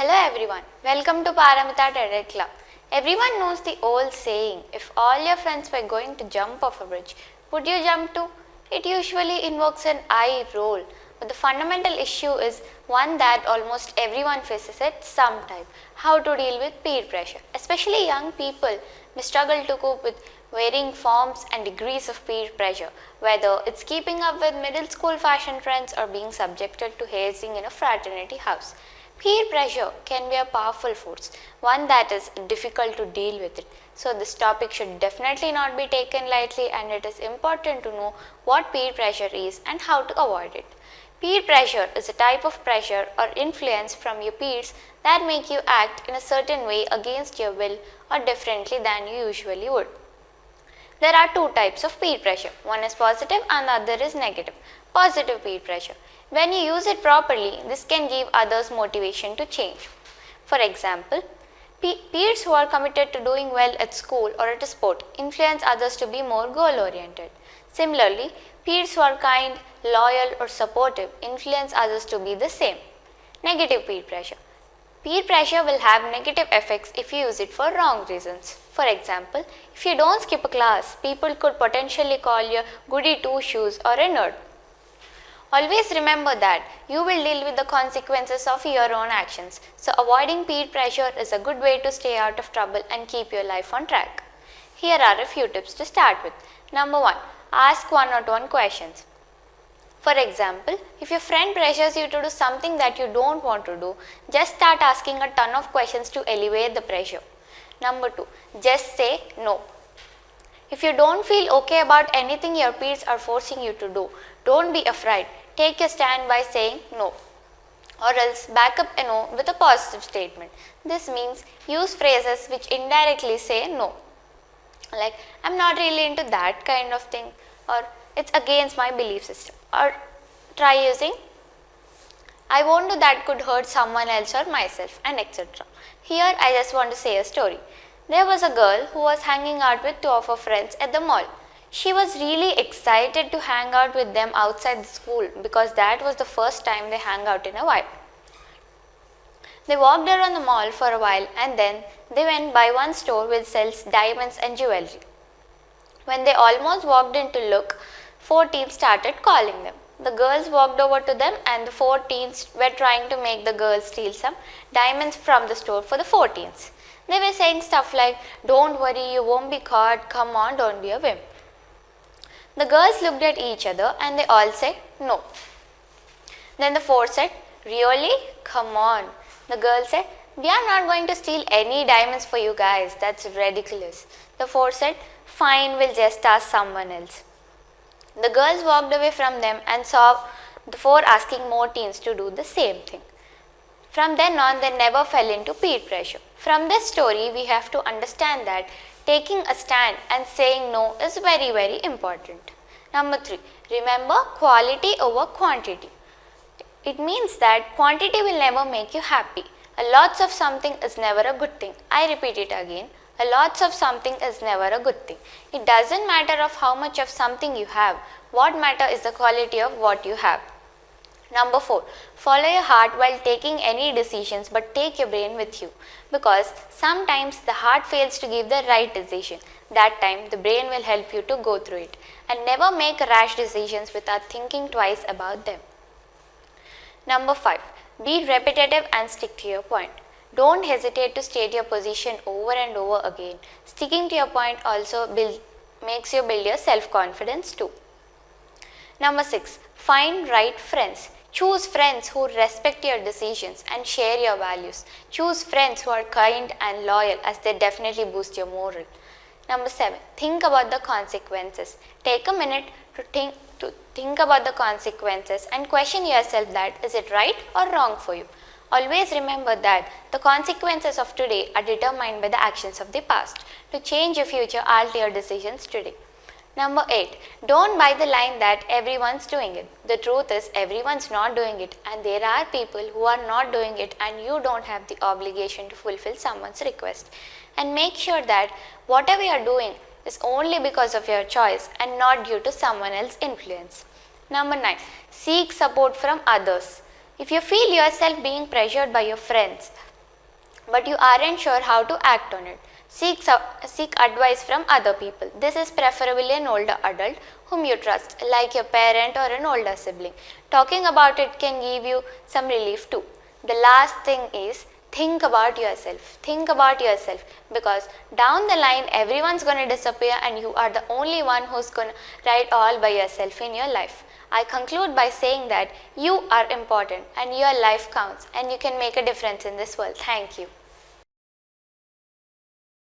Hello everyone, welcome to Paramita TED Club. Everyone knows the old saying, if all your friends were going to jump off a bridge, would you jump too? It usually invokes an eye roll, but the fundamental issue is one that almost everyone faces at some time, how to deal with peer pressure. Especially young people may struggle to cope with varying forms and degrees of peer pressure, whether it's keeping up with middle school fashion trends or being subjected to hazing in a fraternity house. Peer pressure can be a powerful force, one that is difficult to deal with it. So this topic should definitely not be taken lightly, and it is important to know what peer pressure is and how to avoid it. Peer pressure is a type of pressure or influence from your peers that make you act in a certain way against your will or differently than you usually would. There are two types of peer pressure. One is positive and the other is negative. Positive peer pressure. When you use it properly, this can give others motivation to change. For example, peers who are committed to doing well at school or at a sport influence others to be more goal-oriented. Similarly, peers who are kind, loyal or supportive influence others to be the same. Negative peer pressure. Peer pressure will have negative effects if you use it for wrong reasons. For example, if you don't skip a class, people could potentially call you goody two-shoes or a nerd. Always remember that you will deal with the consequences of your own actions. So avoiding peer pressure is a good way to stay out of trouble and keep your life on track. Here are a few tips to start with. Number 1. Ask one-on-one questions. For example, if your friend pressures you to do something that you don't want to do, just start asking a ton of questions to alleviate the pressure. Number 2. Just say no. If you don't feel okay about anything your peers are forcing you to do, don't be afraid. Take a stand by saying no, or else back up a no with a positive statement. This means use phrases which indirectly say no, like I'm not really into that kind of thing, or it's against my belief system, or try using I won't do that could hurt someone else or myself, and etc. Here I just want to say a story. There was a girl who was hanging out with two of her friends at the mall. She was really excited to hang out with them outside the school because that was the first time they hung out in a while. They walked around the mall for a while and then they went by one store which sells diamonds and jewelry. When they almost walked in to look, 4 teens started calling them. The girls walked over to them and the 4 teens were trying to make the girls steal some diamonds from the store for the 4 teens. They were saying stuff like, don't worry, you won't be caught, come on, don't be a wimp. The girls looked at each other and they all said no. Then the 4 said, really? Come on. The girl said, we are not going to steal any diamonds for you guys, that's ridiculous. The 4 said, fine, we'll just ask someone else. The girls walked away from them and saw the 4 asking more teens to do the same thing. From then on, they never fell into peer pressure. From this story, we have to understand that taking a stand and saying no is very, very important. Number 3. Remember quality over quantity. It means that quantity will never make you happy. A lots of something is never a good thing. I repeat it again. A lots of something is never a good thing. It doesn't matter of how much of something you have. What matter is the quality of what you have. Number 4. Follow your heart while taking any decisions, but take your brain with you, because sometimes the heart fails to give the right decision. That time the brain will help you to go through it, and never make rash decisions without thinking twice about them. Number 5. Be repetitive and stick to your point. Don't hesitate to state your position over and over again. Sticking to your point also makes you build your self-confidence too. Number 6. Find right friends. Choose friends who respect your decisions and share your values. Choose friends who are kind and loyal, as they definitely boost your morale. Number 7. Think about the consequences. Take a minute to think about the consequences and question yourself that is it right or wrong for you. Always remember that the consequences of today are determined by the actions of the past. To change your future, alter your decisions today. Number 8. Don't buy the line that everyone's doing it. The truth is everyone's not doing it, and there are people who are not doing it, and you don't have the obligation to fulfill someone's request. And make sure that whatever you are doing is only because of your choice and not due to someone else's influence. Number 9. Seek support from others. If you feel yourself being pressured by your friends, but you aren't sure how to act on it. Seek advice from other people. This is preferably an older adult whom you trust, like your parent or an older sibling. Talking about it can give you some relief too. The last thing is think about yourself. Think about yourself, because down the line everyone's going to disappear and you are the only one who's going to ride all by yourself in your life. I conclude by saying that you are important and your life counts and you can make a difference in this world. Thank you.